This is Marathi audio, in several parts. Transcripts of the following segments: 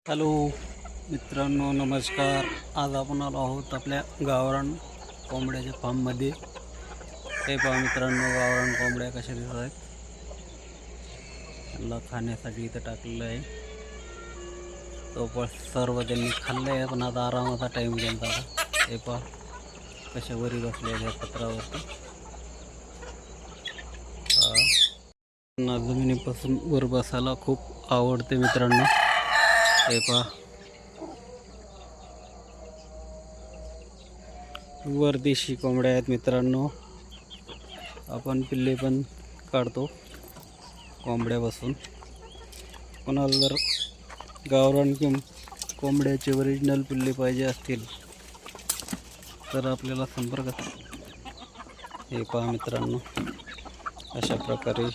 हॅलो मित्रांनो, नमस्कार. आज आपण आलो आहोत आपल्या गावरान कोंबड्याच्या फार्ममध्ये. हे पहा मित्रांनो, गावरान कोंबड्या कशा दिसत आहेत. त्यांना खाण्यासाठी इथं टाकलेलं आहे. तो सर्व त्यांनी खाल्लं आहे, पण आता आरामाचा टाईम त्यांचा आता. हे पहा कशा वरी बसल्या आहेत ह्या पत्रावरती. जमिनीपासून वर बसायला खूप आवडते मित्रांनो. हे पहा वर देशी कोंबड्या आहेत मित्रांनो. आपण पिल्ले पण काढतो कोंबड्या बसून. कोणाला जर गावरान कोंबड्याचे ओरिजिनल पिल्ले पाहिजे असतील तर आपल्याला संपर्क. हे पहा मित्रांनो, अशा प्रकारे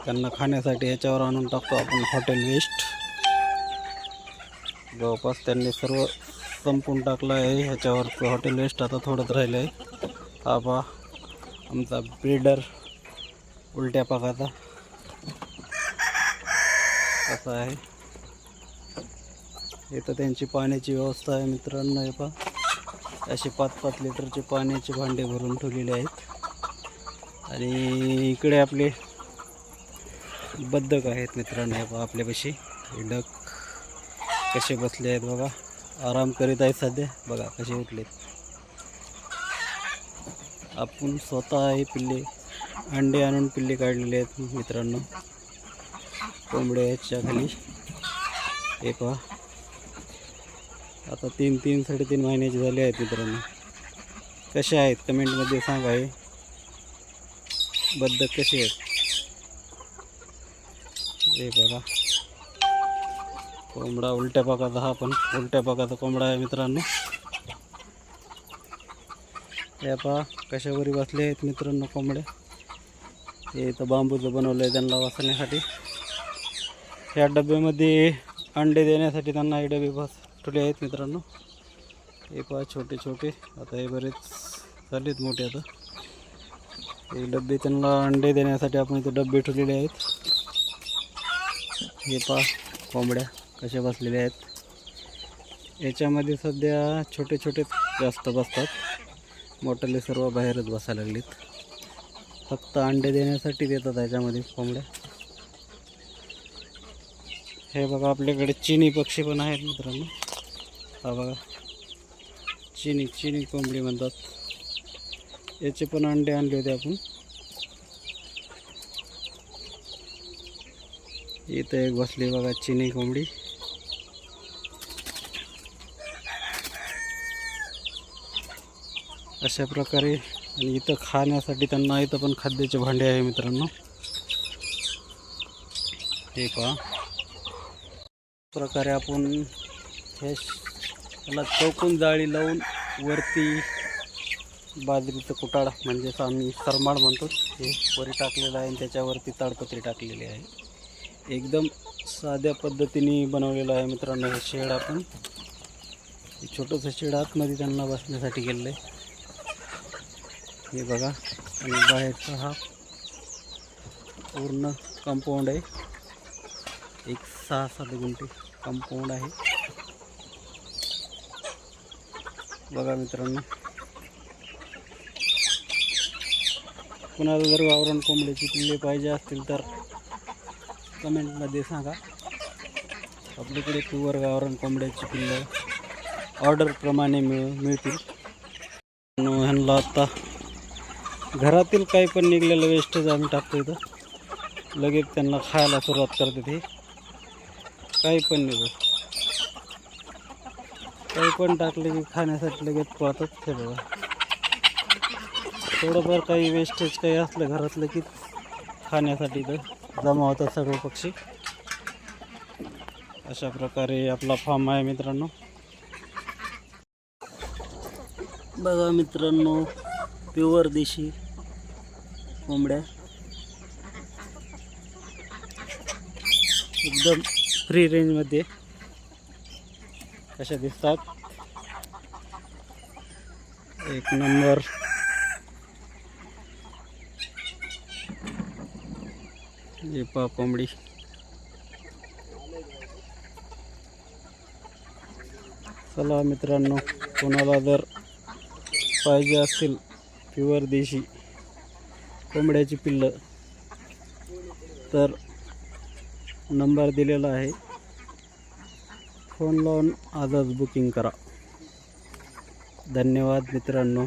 त्यांना खाण्यासाठी याच्यावर आणून टाकतो आपण हॉटेल वेस्ट. जवळपास त्यांनी सर्व संपून टाकलं आहे ह्याच्यावर हॉटेल वेस्ट. आता थोडंच राहिलं आहे. हा पहा आमचा ब्रीडर उलट्या पाकाचा कसा आहे. इथं त्यांची पाण्याची व्यवस्था आहे मित्रांनो. हे पहा असे 5-5 लिटरचे पाण्याचे भांडे भरून ठेवलेले आहेत. आणि इकडे आपले बदक आहेत मित्रांनो. हे पहा आपल्यापाशी डक कसे बसले आहेत बघा, आराम करीत आहेत सध्या. बघा कसे उठलेत. आपण स्वतः हे पिल्ले अंडे आणून पिल्ले काढलेले आहेत मित्रांनो कोंबड्याच्या खाली. हे पहा आता 3-3-3.5 महिन्याचे झाले आहेत मित्रांनो. कसे आहेत कमेंटमध्ये सांगा. हे बदक कसे आहेत हे बघा. कोंबडा उलट्या पाकाचा, हा पण उलट्या पाकाचा कोंबडा आहे मित्रांनो. हे पहा कशावरी बसले आहेत मित्रांनो कोंबड्या. हे इथं बांबूचं बनवलं आहे त्यांना बसण्यासाठी. ह्या डब्यामध्ये अंडे देण्यासाठी त्यांना हे डबे ठेवले आहेत मित्रांनो. हे पहा छोटे छोटे, आता हे बरेच झालेत मोठे. आता हे डबे त्यांना अंडे देण्यासाठी आपण इथे डबे ठेवलेले आहेत. हे पहा कोंबड्या कशा बसलेल्या आहेत. याच्यामध्ये सध्या छोटे छोटे जास्त बसतात, मोठाले सर्व बाहेरच बसायला लागलेत. फक्त अंडे देण्यासाठी देतात याच्यामध्ये कोंबड्या. हे बघा आपल्याकडे चिनी पक्षी पण आहेत मित्रांनो. हा बघा चिनी कोंबडी म्हणतात. याचे पण अंडे आणले होते आपण. इथं एक बसली बघा चिनी कोंबडी. अशा प्रकारे. आणि इथं खाण्यासाठी त्यांना इथं पण खाद्याचे भांडे आहे मित्रांनो. हे पहा प्रकारे आपण हे त्याला चौकून जाळी लावून वरती बाजरीचं कुटाळ म्हणजेच आम्ही सरमाड म्हणतो हे वरी टाकलेलं आहे. आणि त्याच्यावरती ताडपत्री टाकलेली आहे. एकदम साध्या पद्धतीने बनवलेलं आहे मित्रांनो हे शेड. आपण छोटंसं शेड आतमध्ये त्यांना बसण्यासाठी केलेलं आहे. हे बघा. आणि बाहेरचा हा पूर्ण कंपाऊंड आहे. एक 6-7 गुंठे कंपाऊंड आहे बघा मित्रांनो. कुणाला जर गावरान कोंबड्याची पिल्ले पाहिजे असतील तर कमेंटमध्ये सांगा. आपल्याकडे प्युअर गावरान कोंबड्याची पिल्लं ऑर्डरप्रमाणे मिळतील. ह्यांना आता घरातील काही पण निघलेलं वेस्टेज आम्ही टाकतो इथं. लगेच त्यांना खायला सुरुवात करते. ते काही पण निघत, काही पण टाकले की खाण्यासाठी लगेच पळतात. ते बघा थोडंफार काही वेस्टेज काही असलं घरातलं की खाण्यासाठी इथं जमा होतात सर्व पक्षी. अशा प्रकारे आपला फार्म आहे मित्रांनो. बघा मित्रांनो प्युअर देशी कोंबड्या एकदम फ्री रेंजमध्ये कशा दिसतात. एक नंबर. हे पहा कोंबडी चला मित्रांनो, कोणाला जर पाहिजे असतील प्युअर देशी कोंबड्याची पिल्लं तर नंबर दिलेला आहे, फोन लावून आजच बुकिंग करा. धन्यवाद मित्रांनो.